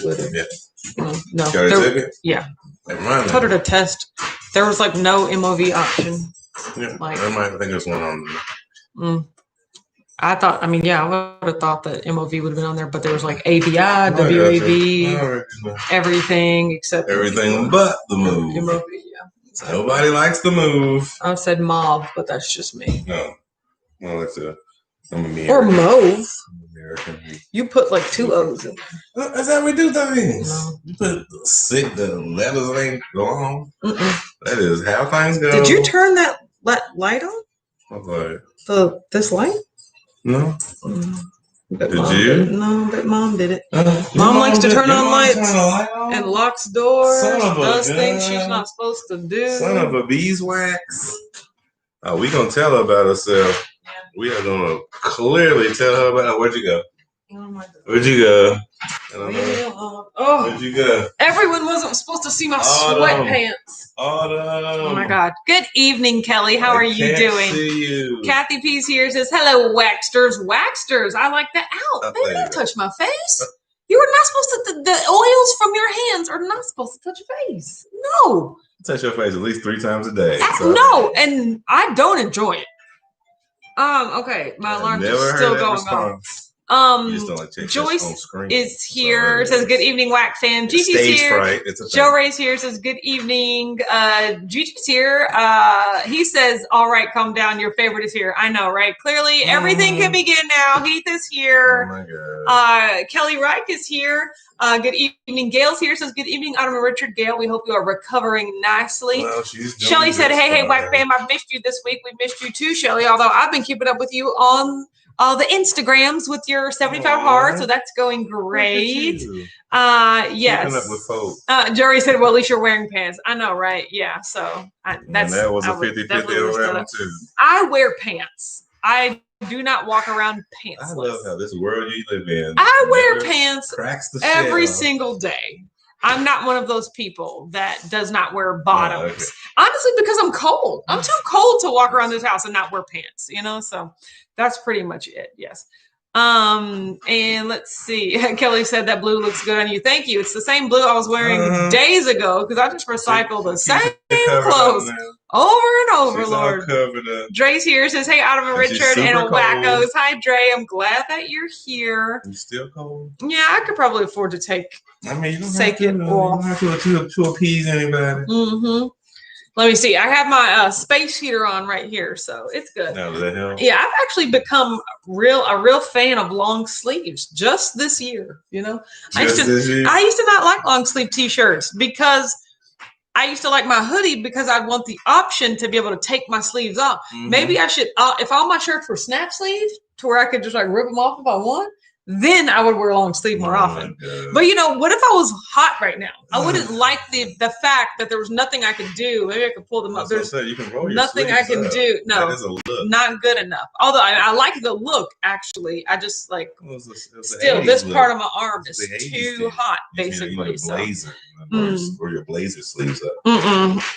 with her. Yeah. No. She already took it? Yeah. Told her to test. There was like no MOV option. Yeah. I think there's one on. I thought, I would have thought that MOV would have been on there, but there was like ABI, WAV, everything except everything but the move. MOV, yeah. Exactly. Nobody likes the move. I said mauve, but that's just me. No, that's I'm American. Or mauve. American. You put like 2 O's in there. That's how we do things. No. You put the letters ain't long. That is how things go. Did you turn that light on? What light? This light? No. But did you? No, but Mom did it. Mom likes to turn on lights and locks doors, does things she's not supposed to do. Son of a beeswax. Oh, we gonna tell her about herself. Yeah. We are gonna clearly tell her about where'd you go? Where'd you go? Where'd you go? Everyone wasn't supposed to see my sweatpants. Oh my God. Good evening, Kelly. How are you doing? See you. Kathy P's here says, hello, Waxters. Waxters. I like that out. They don't touch my face. You are not supposed to, the oils from your hands are not supposed to touch your face. No. Touch your face at least 3 times a day. No, and I don't enjoy it. Okay, my alarm is still going on. Joyce is here. Says good evening, Whack fam. Gigi's here. Joe Ray's here. Says good evening. Gigi's here. He says, all right, calm down. Your favorite is here. I know, right? Clearly, everything can begin now. Heath is here. Oh my God. Kelly Reich is here. Good evening. Gail's here. Says good evening, Autumn and Richard. Gail, we hope you are recovering nicely. Well, Shelly said, hey, Whack fam, I've missed you this week. We've missed you too, Shelly. Although I've been keeping up with you on all the Instagrams with your 75 hard, so that's going great. Yes. Keeping up with folks. Jory said, well, at least you're wearing pants. I know, right? Yeah, so that was a 50-50 around too. I wear pants. I do not walk around pantsless. I love how this world you live in. I wear pants every shell. Single day. I'm not one of those people that does not wear bottoms. Okay. Honestly, because I'm cold. I'm too cold to walk around this house and not wear pants, so that's pretty much it. Yes. And let's see. Kelly said that blue looks good on you. Thank you. It's the same blue I was wearing days ago because I just recycled the same clothes over and over, She's Lord. All Dre's here. Says, hey, Autumn and Richard and Wackos. Hi, Dre. I'm glad that you're here. You still cold? Yeah, I could probably afford to take you don't have it off. You don't have to appease anybody. Let me see. I have my space heater on right here, so it's good. No, that helps. Yeah, I've actually become a real fan of long sleeves just this year. I used to not like long sleeve t-shirts because I used to like my hoodie because I'd want the option to be able to take my sleeves off. Maybe I should, if all my shirts were snap sleeves to where I could just like rip them off if I want, then I would wear a long sleeve more often. But what if I was hot right now? I wouldn't like the fact that there was nothing I could do. Maybe I could pull them up. There's you can roll your nothing I can do. No, that is a look. Not good enough. Although I like the look, actually. I just like still this part of my arm is too hot, basically. So or your blazer sleeves up.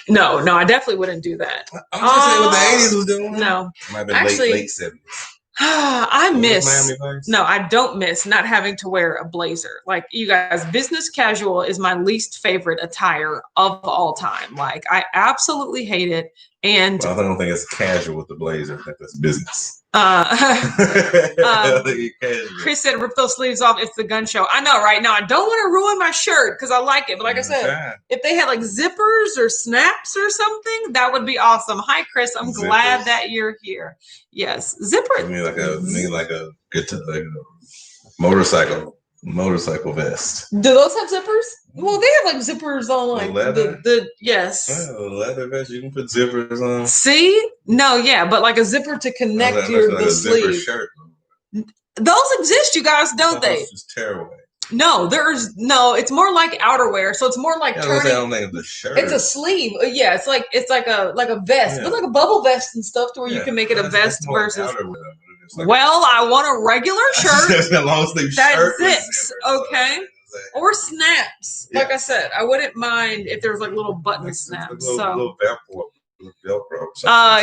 No, I definitely wouldn't do that. I'm just saying what the 80s was doing. No, might have been actually late 70s. I don't miss not having to wear a blazer. Like you guys, business casual is my least favorite attire of all time. Like I absolutely hate it. And I don't think it's casual with the blazer. I think that's business. Chris said, rip those sleeves off. It's the gun show. I know, right? Now, I don't want to ruin my shirt because I like it. But like I said, if they had like zippers or snaps or something, that would be awesome. Hi, Chris. I'm glad that you're here. Yes. Zippers. I mean, like a motorcycle vest. Do those have zippers? Well, they have like zippers on like the yes. Well, leather vest, you can put zippers on. See? No, yeah, but like a zipper to connect the sleeve. Shirt. Those exist, you guys, don't they? Just tear away. No, it's more like outerwear, so it's more like turning. The shirt. It's a sleeve. Yeah, it's like a vest. It's like a bubble vest and stuff to where you can make it a vest versus. Like I want a regular shirt a long sleeve that zips, okay, or snaps. Like I said, I wouldn't mind if there was like little button snaps. Little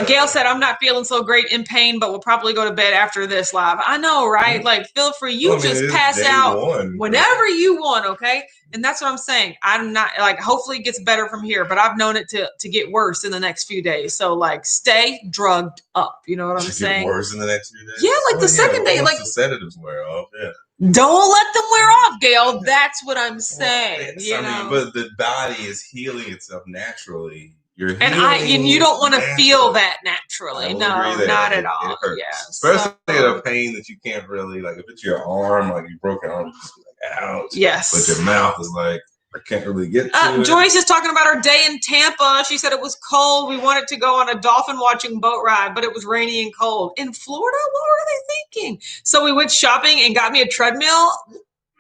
Gail said, I'm not feeling so great, in pain, but we'll probably go to bed after this live. I know, right? Mm-hmm. Like, feel free. You just pass out whenever you want, okay? And that's what I'm saying. I'm not, like, hopefully it gets better from here, but I've known it to get worse in the next few days. So, like, stay drugged up. You know what I'm saying? Get worse in the next few days? Yeah, like the second day. Like, the sedatives wear off, yeah. Don't let them wear off, Gail. That's what I'm saying. Well, I mean, but the body is healing itself naturally. And you don't want to feel that naturally. No, not at all. Yeah, especially a pain that you can't really, like, if it's your arm, like you broke your arm, just like, ouch. Yes. But your mouth is like, I can't really get to it. Joyce is talking about her day in Tampa. She said it was cold. We wanted to go on a dolphin watching boat ride, but it was rainy and cold. In Florida, what were they thinking? So we went shopping and got me a treadmill.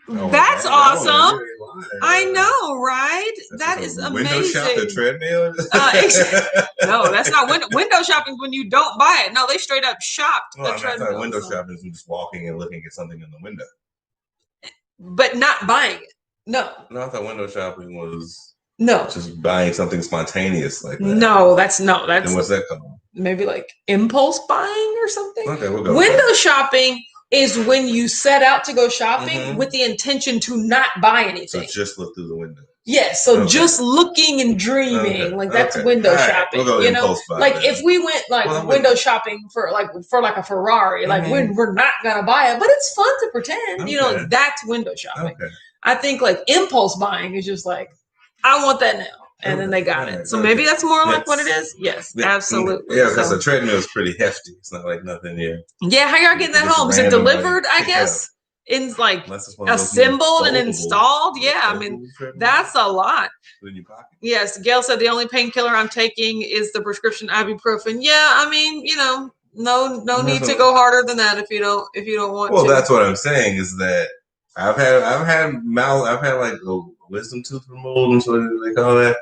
That's awesome. I know, right? That is amazing. Window shop the treadmill? No, that's not window shopping when you don't buy it. No, they straight up shopped the treadmill. I thought window shopping is just walking and looking at something in the window. But not buying it. No, I thought window shopping was just buying something spontaneous like that. No, that's and what's that called? Maybe like impulse buying or something. Okay, we'll go. Window shopping is when you set out to go shopping with the intention to not buy anything. So just look through the window. Yes, so just looking and dreaming, like that's window shopping. We'll go like if we went like window shopping for like a Ferrari, like we're not gonna buy it, but it's fun to pretend. You know, that's window shopping. Okay. I think like impulse buying is just like, I want that now. And then they got it. So maybe that's more like what it is. Yes, absolutely. Yeah, because the treadmill is pretty hefty. It's not like nothing here. Yeah, how y'all getting that home? Is it delivered, I guess? In like assembled and installed? Yeah, I mean, that's a lot. In your pocket? Yes, Gail said the only painkiller I'm taking is the prescription ibuprofen. Yeah, I mean, you know, no need to go harder than that if you don't want to. Well, that's what I'm saying is that I've had like wisdom tooth removed, and so they call that.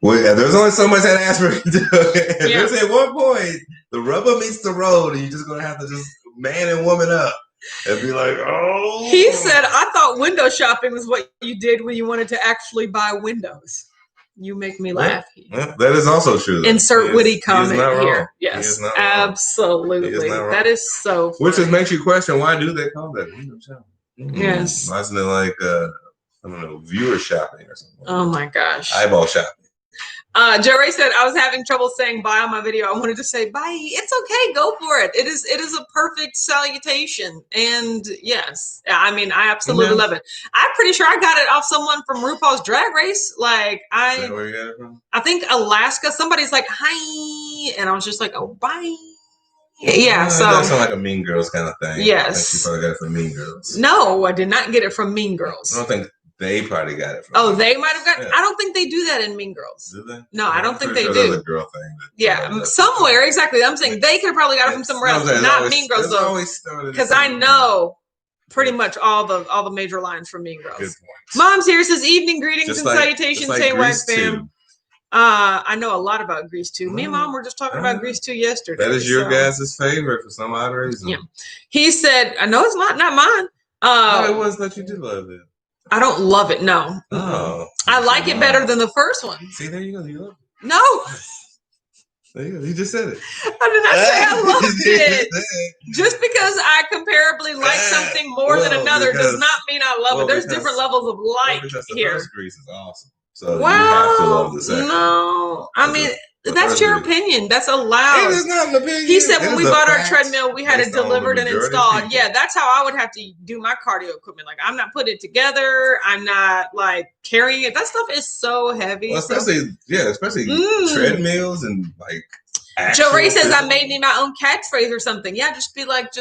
Well, yeah, there's only so much that aspirin can do. There's at one point the rubber meets the road, and you're just gonna have to just man and woman up and be like, oh. He said, I thought window shopping was what you did when you wanted to actually buy windows. You make me laugh. Yeah, that is also true. Insert witty comment here. Yes, absolutely. That is so funny. Which just makes you question, why do they call that window shopping? Yes. Why isn't it like I don't know, viewer shopping or something? Oh my gosh. Eyeball shopping. Joe Ray said, I was having trouble saying bye on my video. I wanted to say bye. It's okay. Go for it. It is a perfect salutation. And yes, I mean, I absolutely love it. I'm pretty sure I got it off someone from RuPaul's Drag Race. Like Is that where you got it from? I think Alaska. Somebody's like, hi. And I was just like, oh, bye. Yeah, so that sounds like a Mean Girls kind of thing. Yes. I think you probably got it from Mean Girls. No, I did not get it from Mean Girls. I don't think they probably got it from. Oh, they might have got it. I don't think they do that in Mean Girls. Do they? No, I don't think they do. That's a girl thing. Yeah, somewhere exactly. I'm saying they could have probably got it from somewhere else, not Mean Girls though. Because I know pretty much all the major lines from Mean Girls. Mom's here says evening greetings and salutations. Hey, Wax fam. I know a lot about Grease 2. Me and Mom were just talking about Grease 2 yesterday. That is your guys' favorite for some odd reason. Yeah. He said, I know it's not mine. It was that you did love it. I don't love it, no. Oh. I like it better than the first one. See, there you go. You love it. No. There you go. You just said it. I did not say I loved it. Just because I comparably like something more than another does not mean I love it. There's different levels of like here. First Grease is awesome. So you have to love the second. No. I mean, that's your opinion. That's allowed. It is not an opinion. He said when we bought our treadmill, we had it delivered and installed. Yeah, that's how I would have to do my cardio equipment. Like, I'm not putting it together. I'm not like carrying it. That stuff is so heavy. Well, especially treadmills and like. Joe Ray says I made me my own catchphrase or something. Yeah, just be like,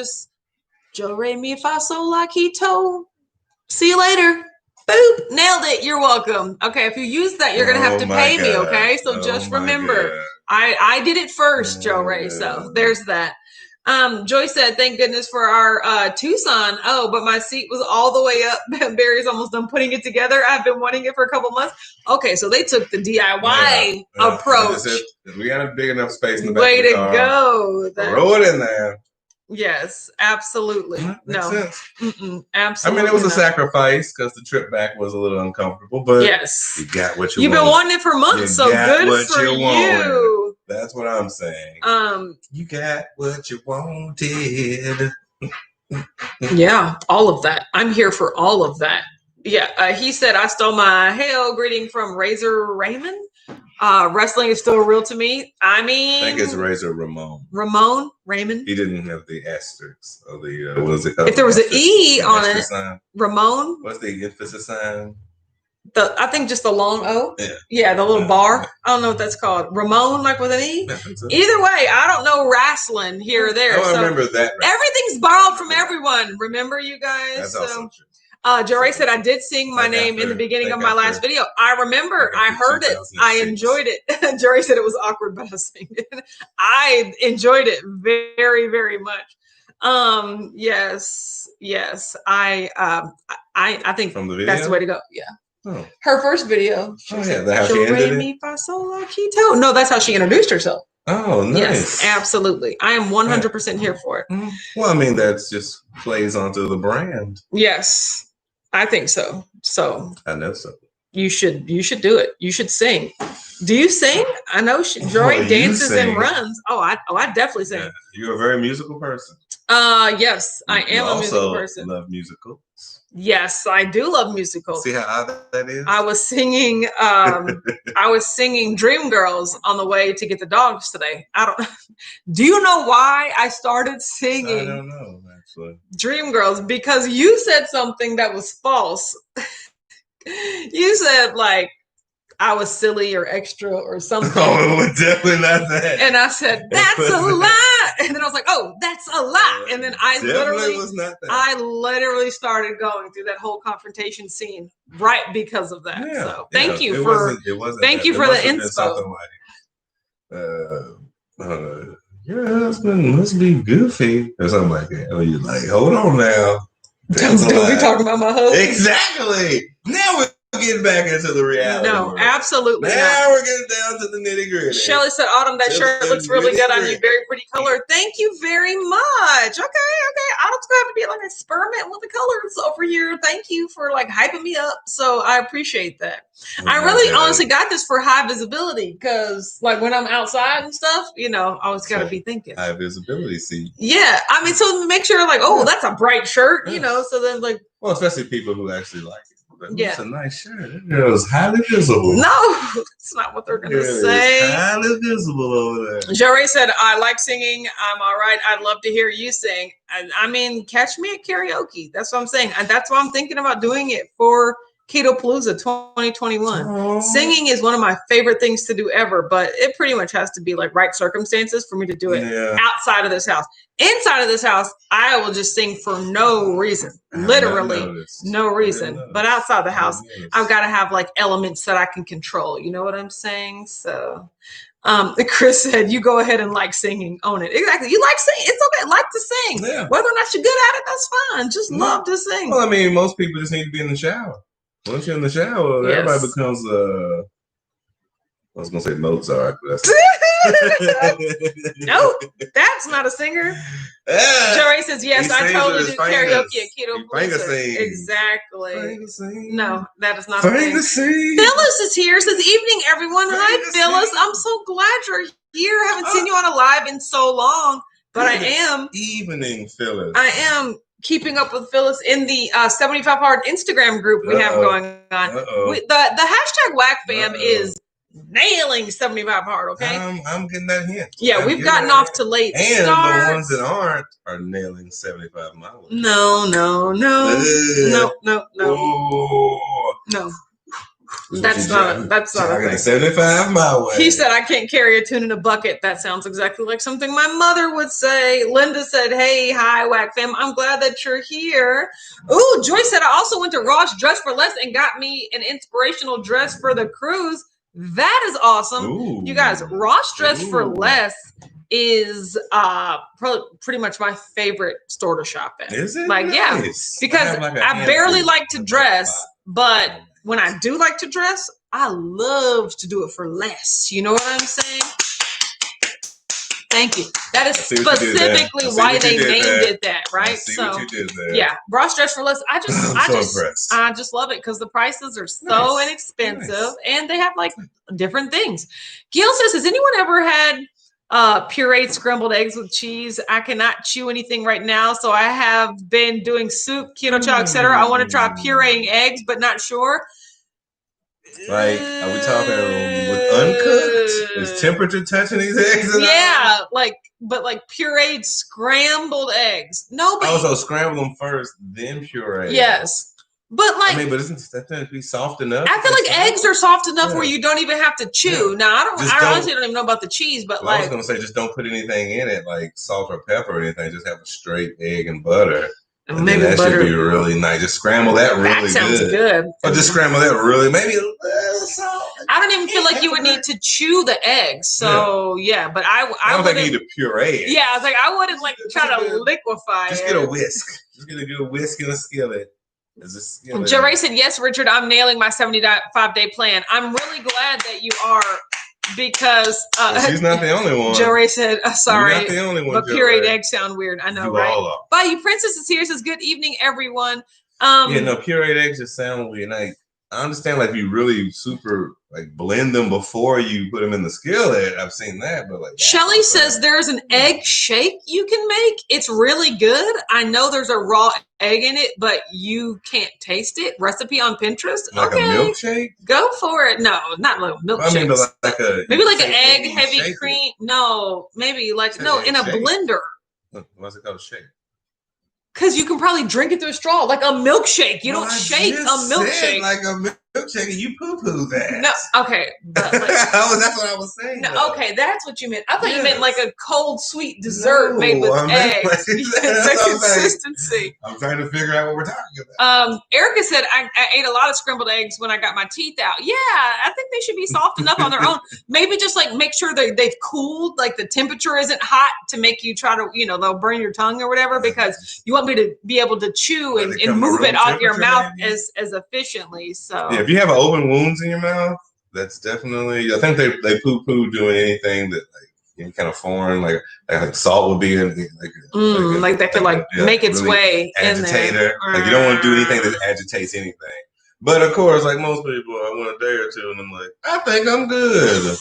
Joe Ray me fa sol la Keto. See you later. Boop, nailed it. You're welcome. Okay, if you use that, you're gonna have to pay me. Okay, so just remember, I did it first, Joe Ray. So there's that. Joy said, "Thank goodness for our Tucson." Oh, but my seat was all the way up. Barry's almost done putting it together. I've been wanting it for a couple months. Okay, so they took the DIY approach. We got a big enough space in the back. Way to go! Throw it in there. Yes, absolutely. Makes sense. Absolutely. I mean, it was a sacrifice because the trip back was a little uncomfortable, but yes, you got what you You've been wanting it for months, so good for you. That's what I'm saying. You got what you wanted. Yeah, all of that. I'm here for all of that. Yeah, he said, I stole my hail greeting from Razor Raymond. Wrestling is still real to me. I mean, I think it's Razor Ramon. Raymond. He didn't have the asterisk or the what was it? If there was an E on it, sign. Ramon. What's the emphasis sign? I think just the long O. Yeah, the little bar. I don't know what that's called. Ramon, like with an E. Either way, I don't know wrestling here or there. I remember that. Everything's borrowed from everyone. Remember, you guys? That's also true. Jerry said, I did sing my name in the beginning of my last video. I remember. I heard it. I enjoyed it. Jerry said it was awkward, but I sang it. I enjoyed it very, very much. Yes. I think from the video? That's the way to go. Yeah. Oh. Her first video. That's how she ended it? Keto. No, that's how she introduced herself. Oh, nice. Yes, absolutely. I am 100% here for it. Well, I mean, that's just plays onto the brand. Yes, I think so. So I know so. You should do it. You should sing. Do you sing? I know Jory dances and runs. I definitely sing. Yeah. You're a very musical person. Yes, I am a musical person. You also love musicals. Yes, I do love musicals. See how odd that is? I was singing Dreamgirls on the way to get the dogs today. Do you know why I started singing? I don't know, actually. Dreamgirls, because you said something that was false. You said like I was silly or extra or something. Oh, it was definitely not that. And I said, that's a lie. And then I was like, oh, that's a lie. And then I literally started going through that whole confrontation scene right because of that. Yeah, so thank you for the inspo. Like, your husband must be goofy or something like that. Or you're like, hold on now. Don't be talking about my husband. Exactly. Now we're getting back into the reality. No, world. absolutely. Now we're getting down to the nitty gritty. Shelly said, Autumn, that shirt looks really good on you. Very pretty color. Thank you very much. Okay. Autumn's going to have to be like an experiment with the colors over here. Thank you for like hyping me up. So I appreciate that. I really honestly got this for high visibility because like when I'm outside and stuff, I always got to be thinking. High visibility, see. Yeah. I mean, so make sure like, that's a bright shirt, so then like. Well, especially people who actually like it. It's a nice shirt. It was highly visible. No, that's not what they're going to say. It's highly visible over there. Jerry said, I like singing. I'm all right. I'd love to hear you sing. I mean, catch me at karaoke. That's what I'm saying. And that's why I'm thinking about doing it for Keto Palooza 2021. Oh. Singing is one of my favorite things to do ever, but it pretty much has to be like right circumstances for me to do it outside of this house. Inside of this house, I will just sing for no reason, literally no reason. But outside the house, I've got to have like elements that I can control. You know what I'm saying? So Chris said, you go ahead and like singing, own it. Exactly. You like singing. It's okay. Like to sing. Yeah. Whether or not you're good at it, that's fine. Just love to sing. Well, I mean, most people just need to be in the shower. Once you're in the shower, everybody becomes I was gonna say Mozart, but that's nope, that's not a singer. Jerry says yes. I totally do karaoke at Keto Palooza. Exactly. No, that is not a thing. Phyllis is here. Says evening, everyone. Hi, Phyllis. I'm so glad you're here. I haven't seen you on a live in so long, but I am. Evening, Phyllis. I am keeping up with Phyllis in the 75 Hard Instagram group we have going on. The hashtag Whack Fam is nailing 75 Hard, okay? I'm getting that hint. Yeah, we've gotten off to late and start. The ones that aren't are nailing 75 miles. No. That's not a thing. 75 mile way. He said, I can't carry a tune in a bucket. That sounds exactly like something my mother would say. Linda said, hey, hi, Whack Fam. I'm glad that you're here. Ooh, Joyce said, I also went to Ross Dress for Less and got me an inspirational dress for the cruise. That is awesome. Ooh. You guys, Ross Dress for Less is pretty much my favorite store to shop at. Is it? Like, yeah, because I barely like to dress, but when I do like to dress, I love to do it for less. You know what I'm saying? Thank you. That is specifically why they named it that, right? So yeah, bra stretch for less. I just love it because the prices are so inexpensive and they have like different things. Gail says, has anyone ever had pureed scrambled eggs with cheese? I cannot chew anything right now, so I have been doing soup, keto chow, etc. I want to try pureeing eggs, but not sure. Like, are we talking with uncooked? Is temperature touching these eggs? Yeah, but pureed scrambled eggs. No, but also scramble them first, then puree. Yes, but like, I mean, but isn't that going to be soft enough? I feel like eggs are soft enough where you don't even have to chew. Now, I honestly don't even know about the cheese, but I was going to say, just don't put anything in it, like salt or pepper or anything. Just have a straight egg and butter. And maybe that butter should be really nice. Just scramble that really good. That sounds good. Or just scramble that really, maybe a little salt. I don't even feel like you would need to chew the eggs. So but I don't think you need to puree it. Yeah, I was like, I wouldn't try to liquefy just it. Just get a whisk. Just get a good whisk in a skillet. Jerry said, yes, Richard, I'm nailing my 75-day plan. I'm really glad that you are. Because she's not the only one. Jerry said, sorry, you're not the only one, but pureed eggs sound weird. I know, you right? Bayou Princess is here. Says, good evening, everyone. Pureed eggs just sound weird. Like, I understand, like, you really super blend them before you put them in the skillet. I've seen that, but Shelly says there's an egg shake you can make. It's really good. I know there's a raw egg in it, but you can't taste it. Recipe on Pinterest. Like a milkshake? Go for it. No, not like milkshake. I mean, but maybe like an egg heavy cream. No, maybe in a blender. What's it called? A shake? Because you can probably drink it through a straw, like a milkshake. You don't shake a milkshake. Like a milkshake, and you poo-poo that. No, okay. But that's what I was saying. No, okay, that's what you meant. I thought you meant like a cold, sweet dessert made with eggs. It's a consistency. I'm trying to figure out what we're talking about. Erica said, I ate a lot of scrambled eggs when I got my teeth out. Yeah, I think they should be soft enough on their own. Maybe just make sure they've cooled, the temperature isn't hot to make you try to, they'll burn your tongue or whatever, because you want me to be able to chew and move it out your mouth as efficiently. So if you have open wounds in your mouth, that's definitely. I think they poo-poo doing anything that kind of foreign, like salt would be that could make its really way agitator. in there. You don't want to do anything that agitates anything. But of course, like most people, I want a day or two, and I'm like, I think I'm good.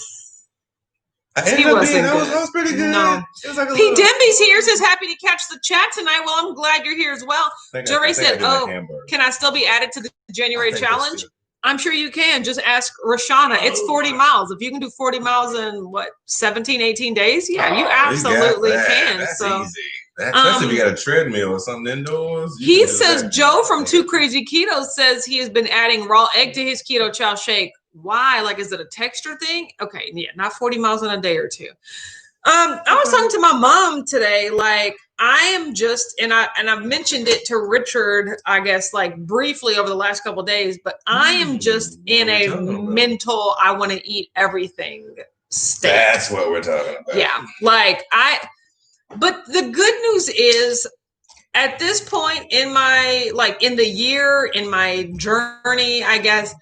That was pretty good. No. P. Demby's here, says happy to catch the chat tonight. Well, I'm glad you're here as well. Jerry said, can I still be added to the January challenge? I'm sure you can. Just ask Rashana. It's 40 miles. If you can do 40 miles in 17, 18 days, you absolutely can. That's so easy. Especially if you got a treadmill or something indoors. He says Joe from Too Crazy Keto says he has been adding raw egg to his keto chow shake. Why? Is it a texture thing? Okay, yeah, not 40 miles in a day or two. I was talking to my mom today. I am just, and I've mentioned it to Richard, I guess, briefly over the last couple of days, but I am just in a mental, I want to eat everything state. That's what we're talking about. Yeah. But the good news is, at this point in my, in the year, in my journey, I guess,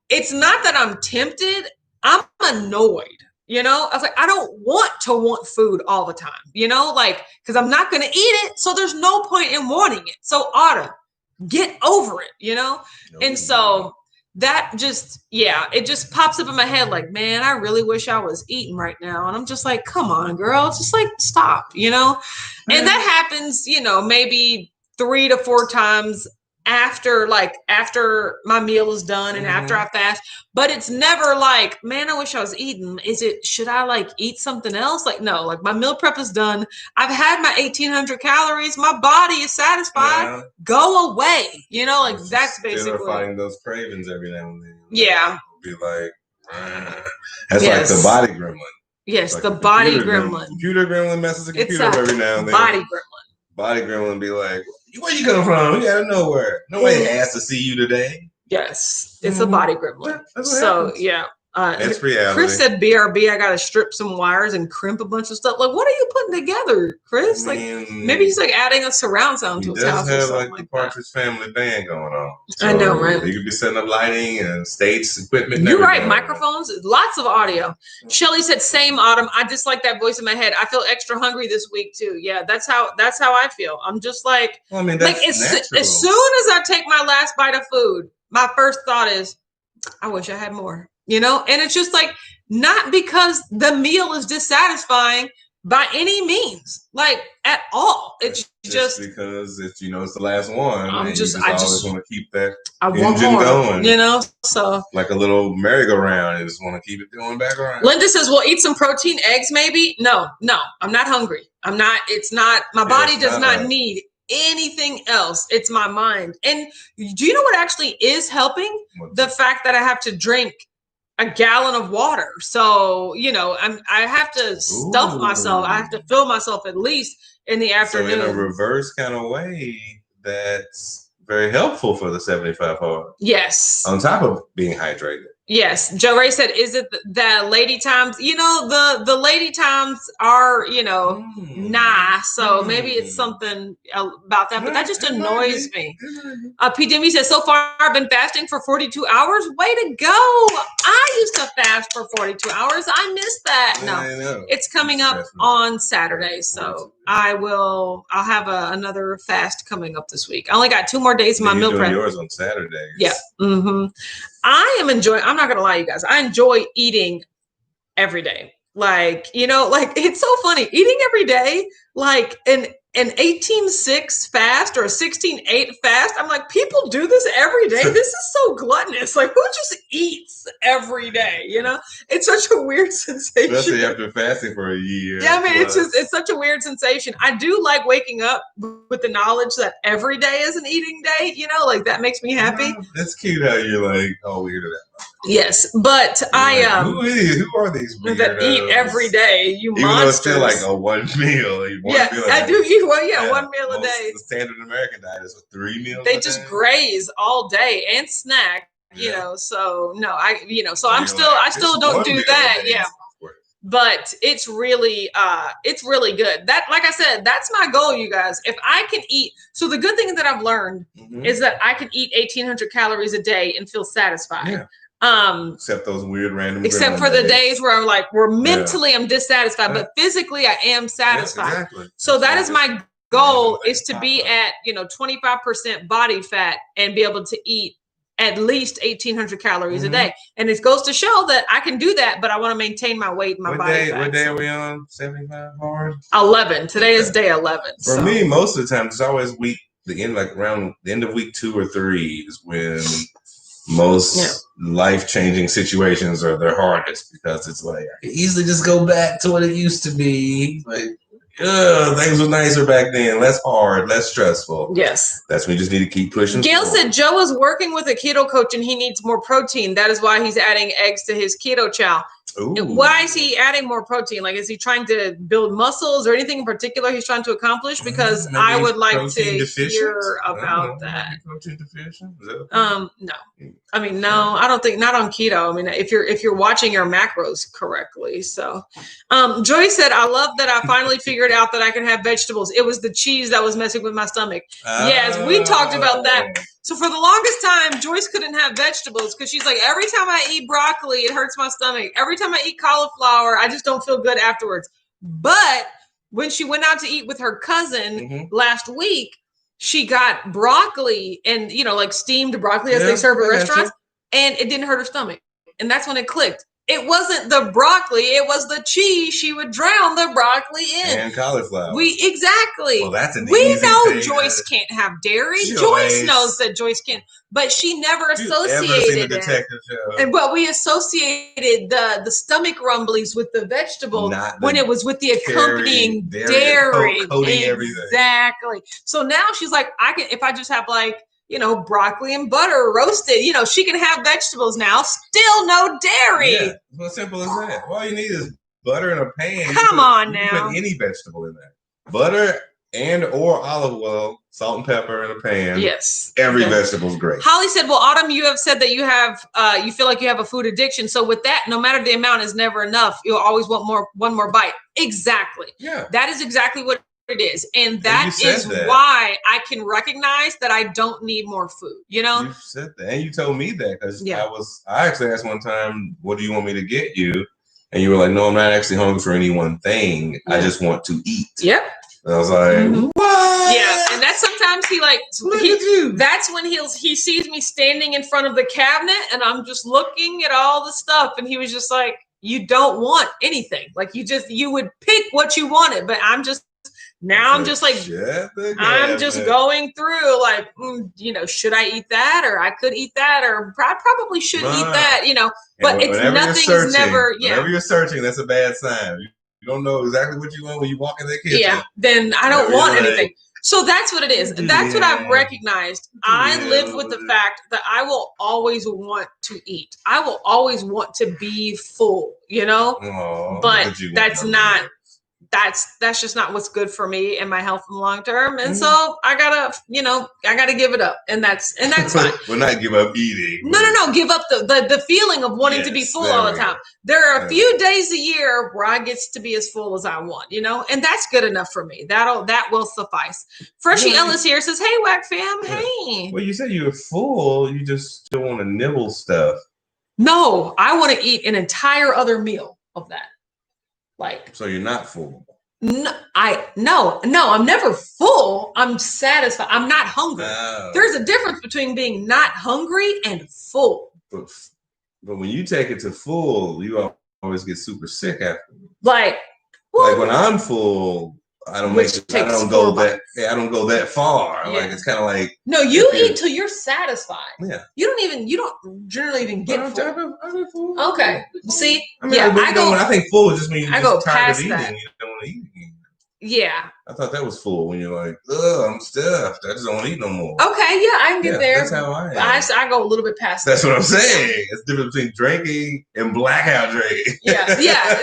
it's not that I'm tempted, I'm annoyed. I was like, I don't want food all the time, because I'm not going to eat it. So there's no point in wanting it. So Autumn, get over it, And so that just, it just pops up in my head man, I really wish I was eating right now. And I'm just like, come on, girl, just stop, And that happens, maybe 3 to 4 times after my meal is done and after I fast, but it's never man, I wish I was eating. Should I eat something else? No, my meal prep is done. I've had my 1,800 calories. My body is satisfied. Yeah. Go away. That's basically fighting those cravings every now and then. Yeah. Be that's like the body gremlin. Yes, the body gremlin. Computer gremlin messes the computer up every now and then. Body gremlin. Body gremlin be like, where you come from? You out of nowhere. Nobody asked to see you today. Yes, it's a body gremlin. So, yeah. That's reality. Chris said BRB, I got to strip some wires and crimp a bunch of stuff. Like, what are you putting together, Chris? Like, maybe he's like adding a surround sound to his house or something like the Partridge Family band going on. So I know, right? You could be setting up lighting and stage equipment. You're right. Microphones, lots of audio. Shelly said, same, Autumn. I just like that voice in my head. I feel extra hungry this week too. Yeah, that's how I feel. I'm just like, well, I mean, that's as soon as I take my last bite of food, my first thought is, I wish I had more. And it's just like, not because the meal is dissatisfying by any means, like at all. It's just because it's the last one. I just always want to keep that engine going. So like a little merry-go-round. I just want to keep it going back around. Linda says, "We'll eat some protein, eggs, maybe." No, I'm not hungry. I'm not. It's not. My body does not need anything else. It's my mind. And do you know what actually is helping? The fact that I have to drink a gallon of water. So, I have to stuff myself. I have to fill myself at least in the afternoon. So in a reverse kind of way, that's very helpful for the 75 hard. Yes. On top of being hydrated. Yes. Joe Ray said, is it the lady times? The lady times are, nah. So maybe it's something about that, but that just annoys me. P. Demi says, so far I've been fasting for 42 hours. Way to go. I used to fast for 42 hours. I missed that. No, it's coming up on Saturday. So I'll have another fast coming up this week. I only got 2 more days in my meal prep. Yours on Saturday. Yeah. Mm-hmm. I am enjoying, I'm not going to lie, you guys. I enjoy eating every day. Like, it's so funny eating every day, like an 18-6 fast or a 16-8 fast. I'm like, people do this every day. This is so gluttonous. Like, who just eats every day? It's such a weird sensation. Especially after fasting for a year. Yeah, I mean, it's such a weird sensation. I do like waking up with the knowledge that every day is an eating day. Like that makes me happy. That's cute how you're like all weird at that. Yes, but who are these weirdos that eat every day? You even monsters. Though it's still like a one meal. I do eat one meal a day. The standard American diet is 3 meals. They just graze all day and snack. So no, I still don't do that. Yeah. But it's really good. That, like I said, that's my goal, you guys. If I can eat, so the good thing that I've learned is that I can eat 1,800 calories a day and feel satisfied. Yeah. Except those weird random. Except for the days where I'm like, mentally I'm dissatisfied, but physically I am satisfied. Yes, exactly. So that is my goal, is to be at 25% body fat and be able to eat at least 1,800 calories a day. And it goes to show that I can do that, but I want to maintain my weight and my body fat. What day are we on? 75 hard? 11. Today is day 11. For me, most of the time, it's always around the end of week 2 or 3 is when most life-changing situations are their hardest, because it's like I can easily just go back to what it used to be. Like, things were nicer back then, less hard, less stressful. Yes. That's when you just need to keep pushing. Gail said Joe is working with a keto coach and he needs more protein. That is why he's adding eggs to his keto chow. Ooh. Why is he adding more protein? Like, is he trying to build muscles or anything in particular he's trying to accomplish? Because I would like to hear about that. Protein deficient? No. I mean, no, I don't think, not on keto. I mean, if you're watching your macros correctly. So Joy said, I love that I finally figured out that I can have vegetables. It was the cheese that was messing with my stomach. Yes, we talked about that. So for the longest time, Joyce couldn't have vegetables because she's like, every time I eat broccoli, it hurts my stomach. Every time I eat cauliflower, I just don't feel good afterwards. But when she went out to eat with her cousin last week, she got broccoli and, like steamed broccoli as they serve at restaurants, and it didn't hurt her stomach. And that's when it clicked. It wasn't the broccoli, it was the cheese. She would drown the broccoli in. And cauliflower. Exactly. Well, that's an we easy know thing. Joyce can't have dairy. Joyce knows that Joyce can, but she never associated it. But we associated the stomach rumblings with the vegetable when it was with the accompanying dairy. Exactly. So now she's like, I can, if I just have broccoli and butter roasted, she can have vegetables now, still no dairy. Yeah, well, simple as that. All you need is butter in a pan. Come on now. You put any vegetable in there. Butter and or olive oil salt and pepper in a pan. Yes. Every vegetable's great. Holly said, well, Autumn, you have said that you have, you feel like you have a food addiction. So with that, no matter the amount is never enough. You'll always want one more bite. Exactly. Yeah. That is exactly what it is. And that is why I can recognize that I don't need more food. You know? You said that. And you told me that because I actually asked one time, what do you want me to get you? And you were like, no, I'm not actually hungry for any one thing. Yeah. I just want to eat. Yep. And I was like, what? Yeah. And that's sometimes that's when he sees me standing in front of the cabinet and I'm just looking at all the stuff. And he was just like, you don't want anything. Like you would pick what you wanted, but I'm just going through like, should I eat that? Or I could eat that, or I probably shouldn't eat that, but whenever you're searching, that's a bad sign. You don't know exactly what you want when you walk in the kitchen. Yeah, then I don't want anything. So that's what it is. That's what I've recognized. I live with the fact that I will always want to eat. I will always want to be full, but that's just not what's good for me and my health in the long term. And so I gotta give it up. And that's fine. Well, not give up eating. No. Give up the feeling of wanting to be full all the time. There are a few days a year where I get to be as full as I want, and that's good enough for me. That will suffice. Freshie Ellis here says, hey, Whack fam. Hey. Well, you said you were full. You just don't want to nibble stuff. No, I want to eat an entire other meal of that. So you're not full. No, I'm never full. I'm satisfied. I'm not hungry. No. There's a difference between being not hungry and full. But when you take it to full, you always get super sick after. Like when I'm full, I don't go that far. Yeah. Like it's kind of like you eat till you're satisfied. Yeah. You don't generally even get full. I get full. Okay. See? When I think full just means you're just tired of eating. That. You don't want to eat again. Yeah. I thought that was full when you're like, I'm stuffed. I just don't want to eat no more. Okay, yeah, I can get there. That's how I am. I go a little bit past that. That's what I'm saying. It's the difference between drinking and blackout drinking. Yeah.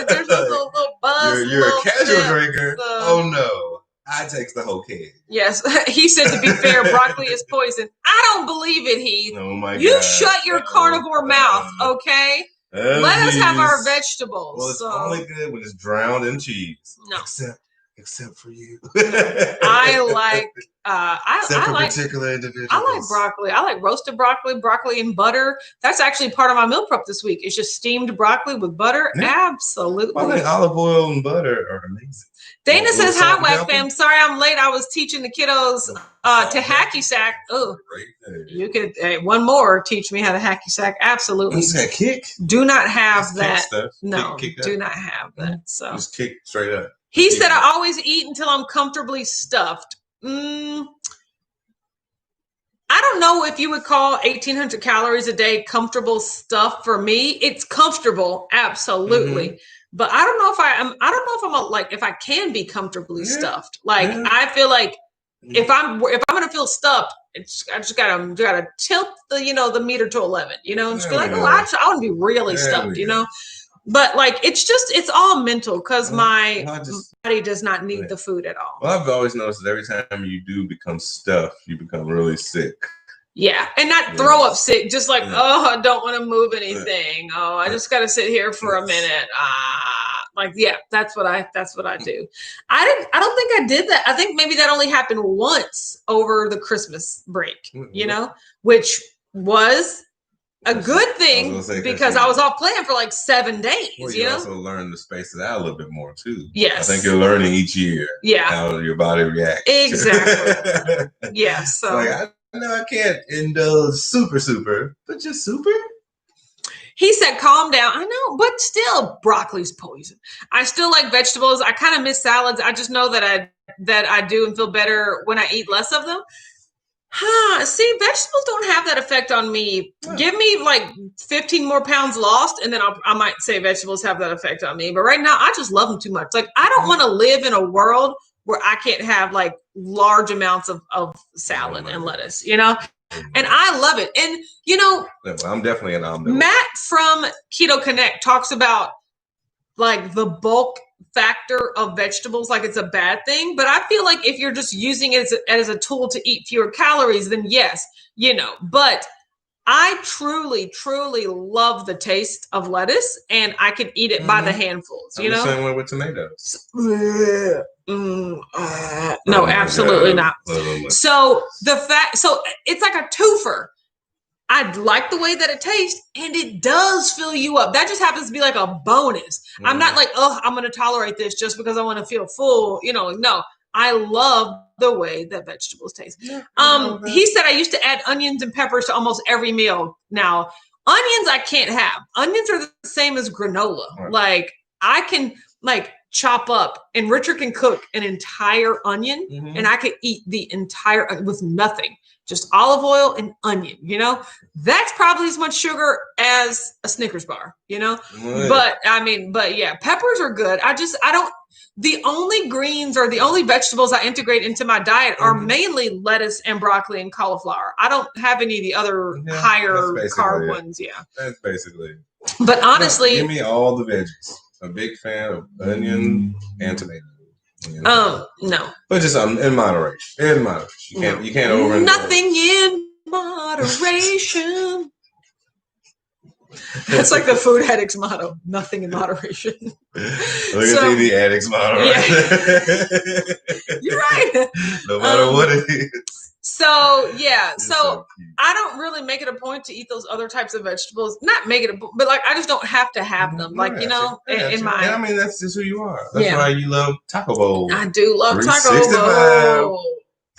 There's a little buzz. You're a casual drinker. Oh no. I takes the whole keg. Yes. He said, to be fair, broccoli is poison. I don't believe it, Heath. Oh my God. You shut your carnivore mouth, okay? Let us have our vegetables. Well, it's only good when it's drowned in cheese. No. Except for you. I like particular individuals. I like broccoli. I like roasted broccoli and butter. That's actually part of my meal prep this week. It's just steamed broccoli with butter. Yeah. Absolutely. I think olive oil and butter are amazing. Dana says, hi, Whack fam. Sorry I'm late. I was teaching the kiddos to hacky sack. Oh, you could one more teach me how to hacky sack. Absolutely. Is that kick? Do not have that. No, do not have that. So just kick straight up. He said, I always eat until I'm comfortably stuffed. I don't know if you would call 1,800 calories a day comfortable stuff. For me, it's comfortable. Absolutely. But I don't know if I can be comfortably stuffed. I feel like if I'm going to feel stuffed, I just gotta tilt the meter to 11, and just be like, I want to be really stuffed, But it's all mental because my body does not need the food at all. Well, I've always noticed that every time you do become stuffed, you become really sick. Yeah, and not throw up sick, just like, I don't want to move anything. Oh, I just got to sit here for a minute. That's what I do. I don't think I did that. I think maybe that only happened once over the Christmas break, which was a good thing because I was off playing for like 7 days. Well, you also learn to space it out a little bit more too. Yes, I think you're learning each year. Yeah, how your body reacts. Exactly. Yeah. So I can't indulge super, but just super. He said, calm down. I know, but still, broccoli's poison. I still like vegetables. I kind of miss salads. I just know that I do and feel better when I eat less of them. See, vegetables don't have that effect on me. Give me like 15 more pounds lost, and then I might say vegetables have that effect on me. But right now, I just love them too much. Like, I don't want to live in a world where I can't have like large amounts of salad and lettuce, and I love it. And, I'm definitely an omnivore. Matt from Keto Connect talks about like the bulk factor of vegetables like it's a bad thing, but I feel like if you're just using it as a tool to eat fewer calories, then yes, but I truly love the taste of lettuce, and I could eat it by the handfuls. I'm the same way with tomatoes. No, absolutely not. So it's like a twofer. I like the way that it tastes, and it does fill you up. That just happens to be like a bonus. I'm not like, I'm going to tolerate this just because I want to feel full. No, I love the way that vegetables taste. He said I used to add onions and peppers to almost every meal. Now, onions I can't have. Onions are the same as granola. Right. Like I can chop up, and Richard can cook an entire onion, and I could eat the entire with nothing. Just olive oil and onion, that's probably as much sugar as a Snickers bar, But yeah, peppers are good. The only greens or the only vegetables I integrate into my diet are mainly lettuce and broccoli and cauliflower. I don't have any of the other higher carb ones. Yeah. That's basically it. But honestly, give me all the veggies. I'm a big fan of onion and tomato. No. But just in moderation. In moderation. You can't over. Nothing in moderation. That's like the food addict's motto. Nothing in moderation. Look at the addict's motto. Yeah. You're right. No matter what it is. So I don't really make it a point to eat those other types of vegetables. Not make it but I just don't have to have them. In my. I mean, that's just who you are. That's why you love Taco Bowl. I do love Taco Bowl.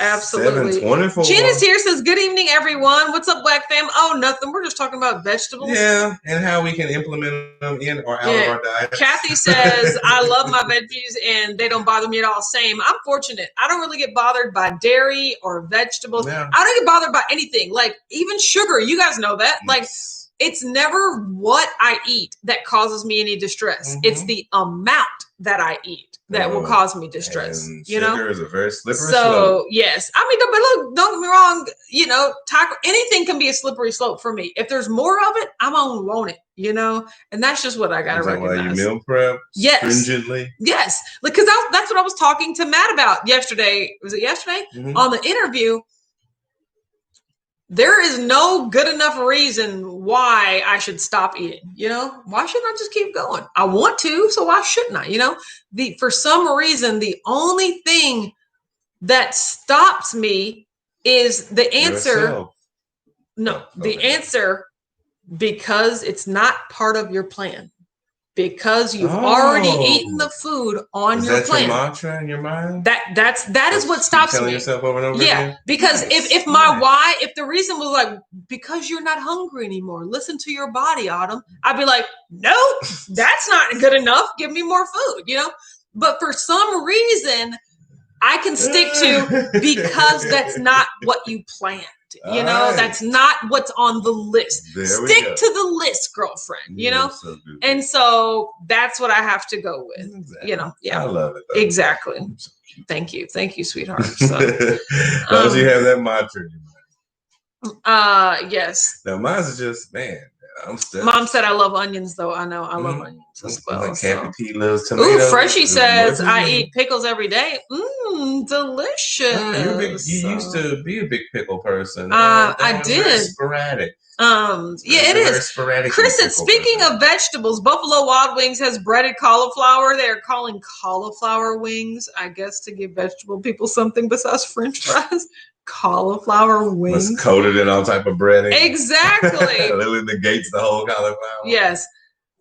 Absolutely. 724. Janice here says, good evening, everyone. What's up, Black Fam? Oh, nothing. We're just talking about vegetables. Yeah, and how we can implement them in or out of our diet. Kathy says, I love my veggies and they don't bother me at all. Same. I'm fortunate. I don't really get bothered by dairy or vegetables. Yeah. I don't get bothered by anything. Like even sugar. You guys know that. Like it's never what I eat that causes me any distress. It's the amount that I eat that will cause me distress. Sugar is a very slippery slope. Yes. I mean, but look, don't get me wrong, anything can be a slippery slope for me. If there's more of it, I'm gonna want it, and that's just what I gotta recognize. Why you meal prep stringently? Yes. Because that's what I was talking to Matt about yesterday. Was it yesterday? On the interview. There is no good enough reason why I should stop eating. Why shouldn't I just keep going? I want to, so why shouldn't I? For some reason, the only thing that stops me is the answer. Yourself. No, the answer, because it's not part of your plan. Because you've already eaten the food on your plan. Is that your mantra in your mind? That is what stops me. Telling yourself over and over again? Because if my why, if the reason was like, because you're not hungry anymore, listen to your body, Autumn. I'd be like, no, that's not good enough. Give me more food, But for some reason, I can stick to because that's not what you planned. That's not what's on the list. Stick to the list, girlfriend, so and so that's what I have to go with, Exactly. I love it. Though. Exactly. So thank you, sweetheart. So, don't you have that mantra in your mind? Yes. Now mine's just, man, I'm stuck. Mom said I love onions, though. I know I love onions as well. Like Happy P loves tomatoes. Ooh, Freshie says I eat pickles every day. Delicious. You used to be a big pickle person. I did. Very sporadic. It is. Sporadic. Chris said, speaking of vegetables, Buffalo Wild Wings has breaded cauliflower. They're calling cauliflower wings, I guess, to give vegetable people something besides French fries. Cauliflower wings. Was coated in all type of breading. Exactly. Literally negates the whole cauliflower. Yes.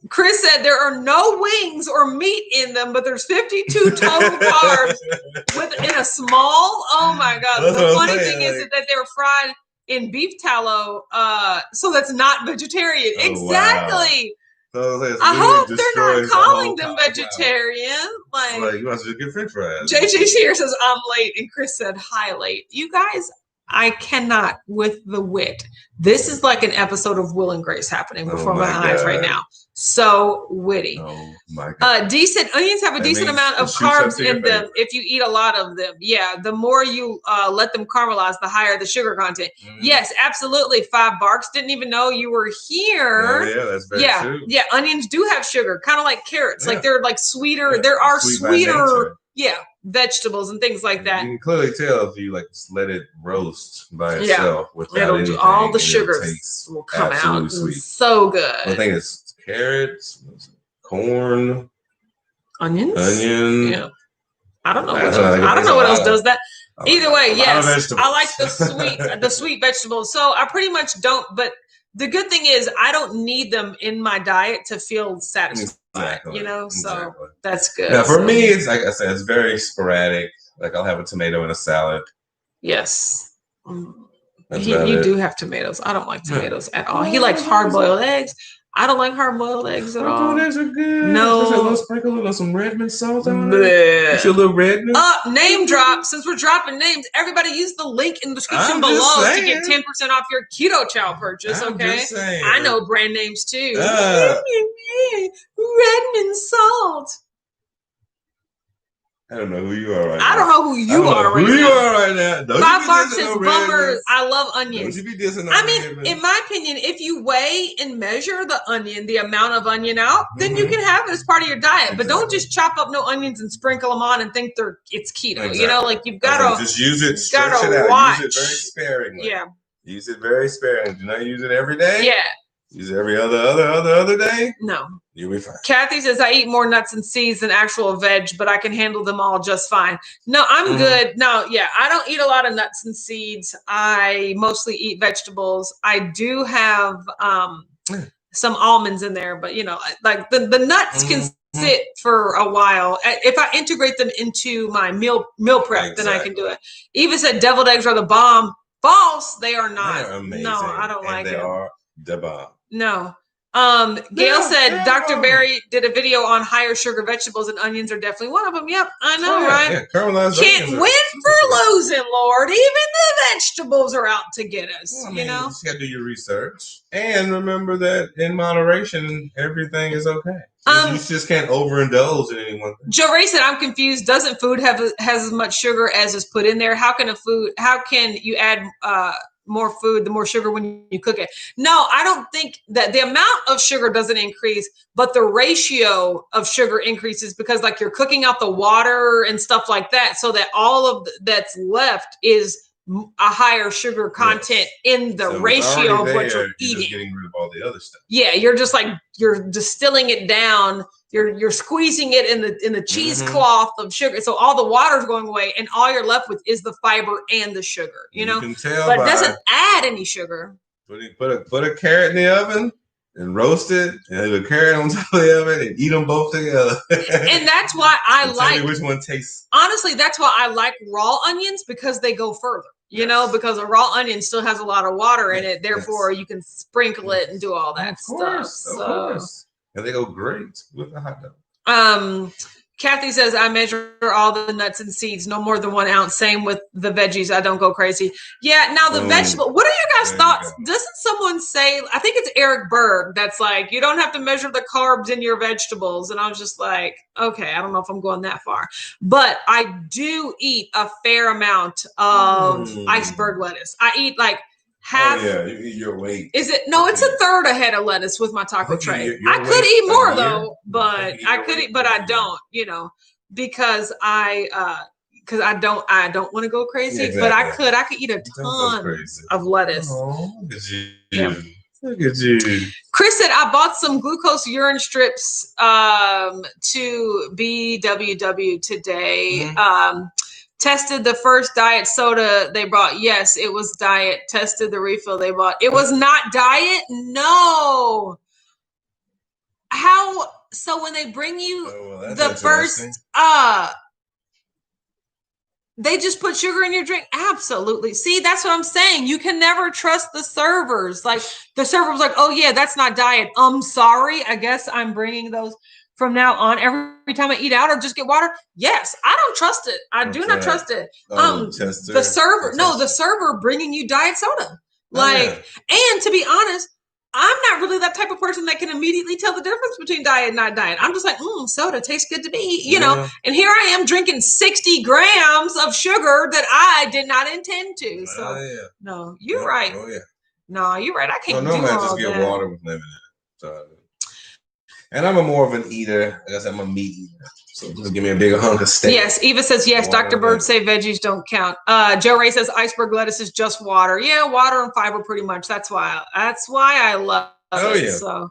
Chris said there are no wings or meat in them, but there's 52 total carbs in a small. Oh my God. The funny thing is that they're fried in beef tallow. So that's not vegetarian. Oh, exactly. Wow. So I hope they're not calling them vegetarian. Like you must just get French fries. JJ here says I'm late, and Chris said hi late. You guys, I cannot with the wit. This is like an episode of Will and Grace happening before my eyes right now. So witty. Oh my God. Decent onions have a decent amount of carbs in them if you eat a lot of them. Yeah, the more you let them caramelize, the higher the sugar content. Yes, absolutely. $5. Didn't even know you were here. Oh, yeah, that's very true. Yeah, onions do have sugar, kind of like carrots. Like they're like sweeter. Yeah, there are sweeter. Yeah, vegetables and things like that. You can clearly tell if you like just let it roast by itself without anything. All the sugars will come out. Sweet. So good. I think it's carrots, corn, onions. Yeah. I don't know. I don't know what else does that. Either way, yes, I like the sweet vegetables. So I pretty much don't. But the good thing is, I don't need them in my diet to feel satisfied. Exactly. So that's good. Now, for me, it's like I said, it's very sporadic. Like I'll have a tomato in a salad. Yes. You do have tomatoes. I don't like tomatoes at all. He likes hard-boiled eggs. I don't like hard-boiled eggs at all. Hard-boiled eggs are good. No. Just a little sprinkle of some Redmond salt on it. Just a little Redmond. Name drop. Since we're dropping names, everybody use the link in the description below to get 10% off your Keto Chow purchase, okay? I know brand names too. Redmond salt. I don't know who you are right now. I don't know who you are right now. $5 is bummers. I love onions. Don't you be dissing in my opinion, if you weigh and measure the onion, the amount of onion out, then you can have it as part of your diet. But don't just chop up no onions and sprinkle them on and think it's keto. Exactly. Like you've got to just use it. Stretch it out. Watch. Use it very sparingly. Yeah. Use it very sparingly. Do not use it every day. Yeah. Use it every other day? No. You'll be fine. Kathy says, I eat more nuts and seeds than actual veg, but I can handle them all just fine. No, I'm good. No, I don't eat a lot of nuts and seeds. I mostly eat vegetables. I do have some almonds in there, but like the nuts can sit for a while. If I integrate them into my meal prep, then I can do it. Eva said deviled eggs are the bomb. False. They are not. They're amazing. No, I don't like it. They are the bomb. No. Gail said Dr. Barry did a video on higher sugar vegetables and onions are definitely one of them. Yep, I know, right? Yeah, caramelized can't win for losing, Lord. Even the vegetables are out to get us. Well, you just got to do your research and remember that in moderation, everything is okay. You just can't overindulge in anyone. Joe Ray said, "I'm confused. Doesn't food has as much sugar as is put in there? How can you add more food, the more sugar when you cook it?" No, I don't think that the amount of sugar doesn't increase, but the ratio of sugar increases because like you're cooking out the water and stuff like that, so that all of that's left is a higher sugar content in the ratio of what you're eating. Just getting rid of all the other stuff. Yeah, you're just like you're distilling it down. You're squeezing it in the cheesecloth of sugar, so all the water's going away, and all you're left with is the fiber and the sugar. You can tell, but it doesn't add any sugar. Put a carrot in the oven and roast it, and leave a carrot on top of the oven, and eat them both together. And that's why I like. Tell me which one tastes. Honestly, that's why I like raw onions because they go further. Because a raw onion still has a lot of water in it. Therefore, you can sprinkle it and do all that stuff. Of course. And they go great with a hot dog. Kathy says, I measure all the nuts and seeds, no more than 1 ounce. Same with the veggies. I don't go crazy. Yeah. Now the vegetable, what are your guys' thoughts? Doesn't someone say, I think it's Eric Berg, that's like, you don't have to measure the carbs in your vegetables. And I was just like, okay, I don't know if I'm going that far, but I do eat a fair amount of iceberg lettuce. I eat like half. Oh, yeah, you eat your weight. Is it? No, it's a third a head of lettuce with my taco tray. I could eat more though, but I could eat, but I don't, because I don't want to go crazy, but I could eat a ton of lettuce. Oh, look at you. Yeah. Look at you. Chris said, I bought some glucose urine strips to BWW today. Tested the first diet soda they brought. Yes, it was diet. Tested the refill they bought. It was not diet? No. How? So when they bring you the first, they just put sugar in your drink? Absolutely. See, that's what I'm saying. You can never trust the servers. Like the server was like, oh yeah, that's not diet. I'm sorry. I guess I'm bringing those from now on every time I eat out or just get water? Yes. I don't trust it. I do not trust it. The server bringing you diet soda. And to be honest, I'm not really that type of person that can immediately tell the difference between diet and not diet. I'm just like, soda tastes good to me, you know. And here I am drinking 60 grams of sugar that I did not intend to. So, no, you're right. Oh, yeah. No, you're right. I can't do all that. Just get water with lemon in it. So, and I'm more of an eater. I guess I'm a meat eater. So just give me a bigger hunk of steak. Yes, Eva says yes. Dr. Bird say veggies don't count. Joe Ray says iceberg lettuce is just water. Yeah, water and fiber pretty much. That's why I love it. Yeah. So.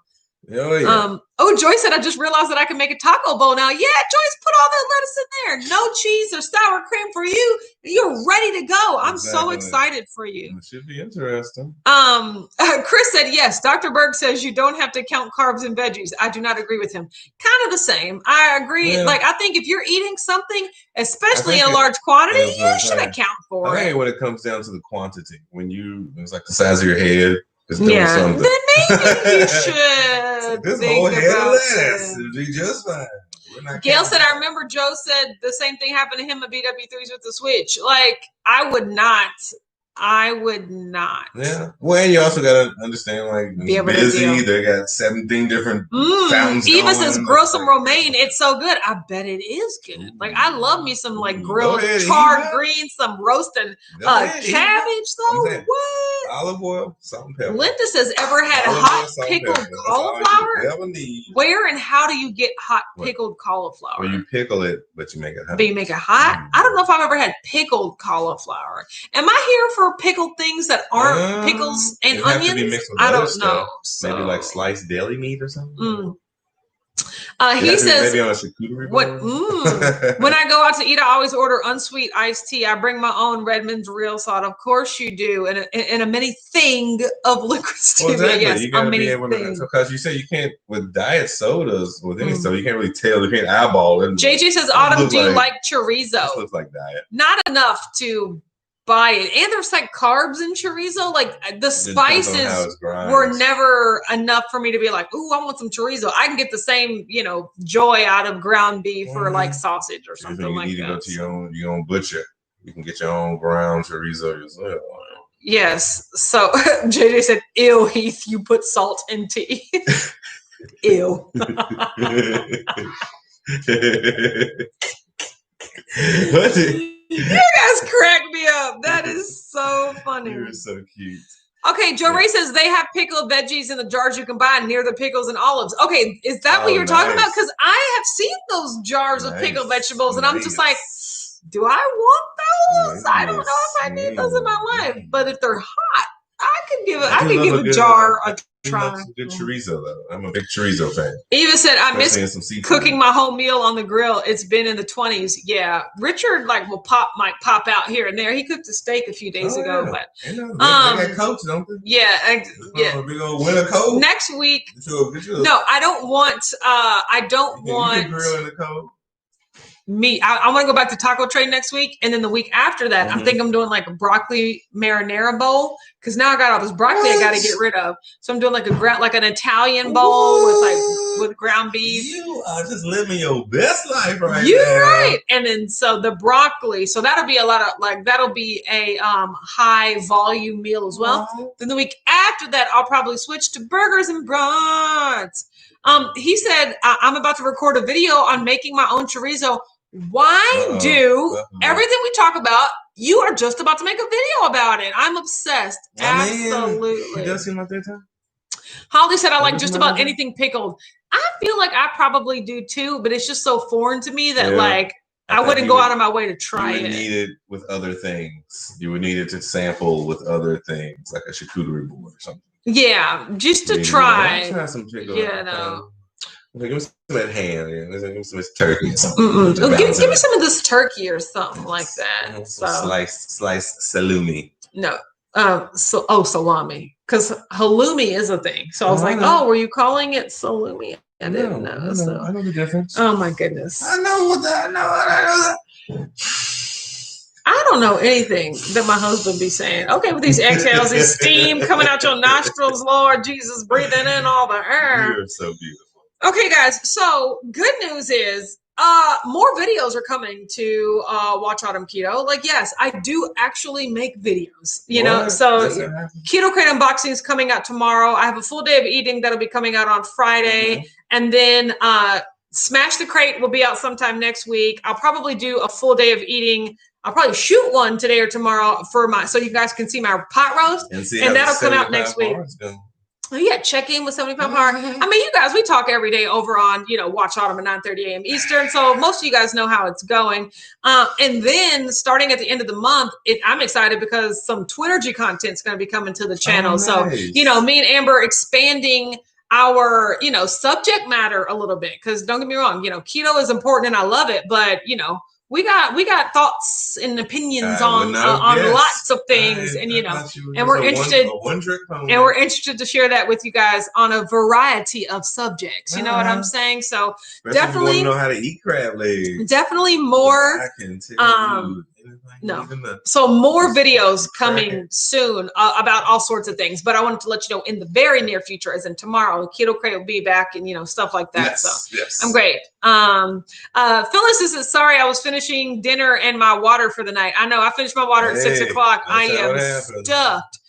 Yeah. Joy said, I just realized that I can make a taco bowl now. Yeah, Joyce, put all that lettuce in there. No cheese or sour cream for you. You're ready to go. I'm so excited for you. It should be interesting. Chris said, yes. Dr. Berg says you don't have to count carbs and veggies. I do not agree with him. Kind of the same. I agree. Yeah. Like, I think if you're eating something, especially in a large quantity, you should account for it. I think when it comes down to the quantity, it's like the size of your head. Something. Then maybe you should. This whole head of lettuce would be just fine. Gail said, I remember Joe said the same thing happened to him at BW3s with the Switch. Like, I would not. Yeah. Well, and you also got to understand, like, busy. They got 17 different fountains. Eva says, grill some romaine. It's so good. I bet it is good. Like, I love me some, like, grilled charred greens, some roasted cabbage, though. What? Olive oil, salt and pepper. Linda says, ever had hot pickled cauliflower? Where and how do you get hot pickled cauliflower? Well, you pickle it, but you make it hot. But you make it hot? I don't know if I've ever had pickled cauliflower. Am I here for pickled things that aren't pickles and onions? I don't know. So. Maybe like sliced deli meat or something. He says, maybe on a charcuterie board. When I go out to eat, I always order unsweet iced tea. I bring my own Redmond's real salt. Of course you do, and a mini thing of liquid stevia. Exactly. Yes, you gotta be able to, because you say you can't with diet sodas with any soda. You can't really tell. You can't eyeball it. JJ says, Autumn, do you like chorizo? This looks like diet. Not enough to buy it. And there's like carbs in chorizo. Like the spices were never enough for me to be like, ooh, I want some chorizo. I can get the same, joy out of ground beef or like sausage or something like that. You need to go to your own butcher. You can get your own ground chorizo yourself. Yes. So JJ said, ew, Heath, you put salt in tea. Ew. You guys crack me up. That is so funny. You're so cute. Okay, Joe Ray says they have pickled veggies in the jars you can buy near the pickles and olives. Okay, is that what you're talking about? Because I have seen those jars of pickled vegetables, and I'm just like, do I want those? I don't know if I need those in my life. But if they're hot, I could give a jar a try. Good chorizo though. I'm a big chorizo fan. Eva said, I miss cooking my whole meal on the grill. It's been in the 20s. Yeah. Richard might pop out here and there. He cooked a steak a few days ago, but they got coats, don't they? Yeah. Big old winter coat. Next week. No, I don't want you can grill in the coat. Meat. I want to go back to taco trade next week, and then the week after that, I think I'm doing like a broccoli marinara bowl because now I got all this broccoli I got to get rid of. So I'm doing like an Italian bowl with ground beef. You are just living your best life right now. You're right. And then so the broccoli, so that'll be that'll be a high volume meal as well. Then the week after that, I'll probably switch to burgers and brats. He said, I'm about to record a video on making my own chorizo. Why do everything we talk about, you are just about to make a video about it. I'm obsessed. Absolutely. It does seem like that time. Holly said, I like just about anything pickled. I feel like I probably do too, but it's just so foreign to me that I wouldn't go out of my way to try it. You would need it with other things. You would need it to sample with other things, like a charcuterie board or something. Yeah, just to try. Try some chicken. Yeah, no. Give me some of that ham. Give me some of this turkey or something. Give me some of this turkey or something like that. Sliced salumi. No. Salami. Because halloumi is a thing. So I was like, were you calling it salumi? I didn't know. I know the difference. Oh my goodness. I know that. I don't know anything that my husband be saying. Okay, with these exhales, this steam coming out your nostrils, Lord Jesus, breathing in all the air. You're so beautiful. Okay, guys. So good news is more videos are coming to Watch Autumn Keto. Like, yes, I do actually make videos, you know. So Keto Crate unboxing is coming out tomorrow. I have a full day of eating that'll be coming out on Friday. And then Smash the Crate will be out sometime next week. I'll probably do a full day of eating. I'll probably shoot one today or tomorrow for so you guys can see my pot roast. And that'll come out next week. Oh, yeah, check in with 75 Power. I mean, you guys, we talk every day over on, Watch Autumn at 9:30 a.m. Eastern. So most of you guys know how it's going. And then starting at the end of the month, I'm excited because some Twittergy content is going to be coming to the channel. Nice. So, me and Amber expanding our, subject matter a little bit. Because don't get me wrong, keto is important and I love it. But, we got thoughts and opinions on lots of things, and we're interested, and we're interested to share that with you guys on a variety of subjects. You know what I'm saying? So definitely, if you want to know how to eat crab legs. Definitely more. I can tell you. No. So more videos coming soon about all sorts of things. But I wanted to let you know in the very near future, as in tomorrow, Keto Crate will be back and stuff like that. Yes, I'm great. Phyllis is sorry, I was finishing dinner and my water for the night. I know I finished my water at 6 o'clock. I am stuffed.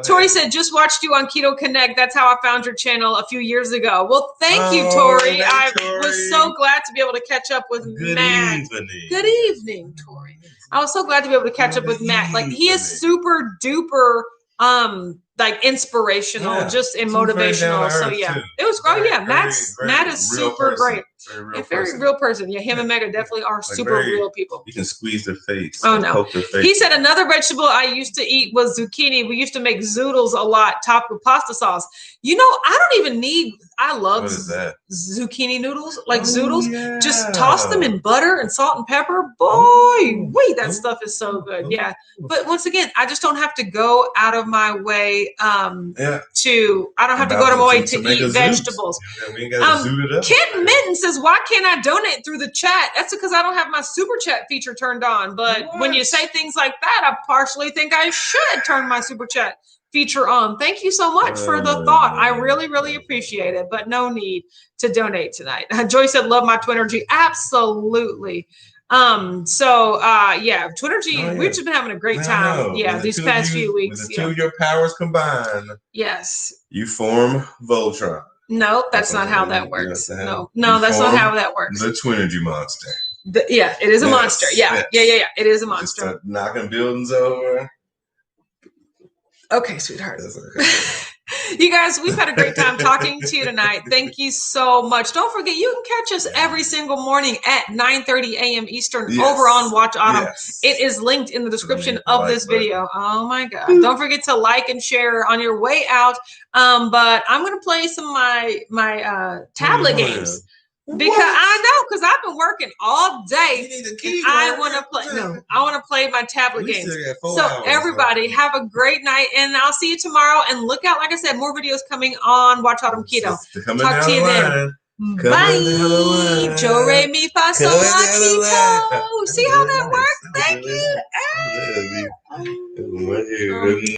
Tori said, just watched you on Keto Connect. That's how I found your channel a few years ago. Well, thank you, Tori. I was so glad to be able to catch up with Matt. Good evening, Tori. I was so glad to be able to catch up with Matt. Like, he is super duper inspirational, just and motivational. So yeah, it was great. Yeah, Matt is super great. Very real person. Yeah, him and Mega definitely are super real people. You can squeeze their face. Oh no. Poke their face. He said another vegetable I used to eat was zucchini. We used to make zoodles a lot, topped with pasta sauce. I don't even need. I love zucchini noodles, like zoodles. Yeah. Just toss them in butter and salt and pepper. Boy, that stuff is so good. Yeah, but once again, I just don't have to go out of my way I don't have to go out of my way to eat vegetables. Kent Mitten says, why can't I donate through the chat? That's because I don't have my super chat feature turned on. But when you say things like that, I partially think I should turn my super chat feature on. Thank you so much for the thought. I really, really appreciate it, but no need to donate tonight. Joy said, love my Twittergy. Absolutely. Twittergy, we've just been having a great time. Yeah, these past few weeks. When the two of your powers combine, yes, you form Voltron. No, that's not how that works. No, that's not how that works. The Twittergy monster. It is a monster. Yeah. It is a monster. Just knocking buildings over. Okay, sweetheart. You guys, we've had a great time talking to you tonight. Thank you so much. Don't forget, you can catch us every single morning at 9:30 a.m. Eastern over on Watch Autumn. Yes. It is linked in the description of this video. Oh my God. Don't forget to like and share on your way out. But I'm going to play some of my tablet games. Because because I've been working all day. I want to play. No, I want to play my tablet games. So everybody have a great night, and I'll see you tomorrow. And look out, like I said, more videos coming on Watch Autumn Keto. Talk to you then. Bye. Joe, re, mi, fa, sol, la, keto. See how that works? Thank you.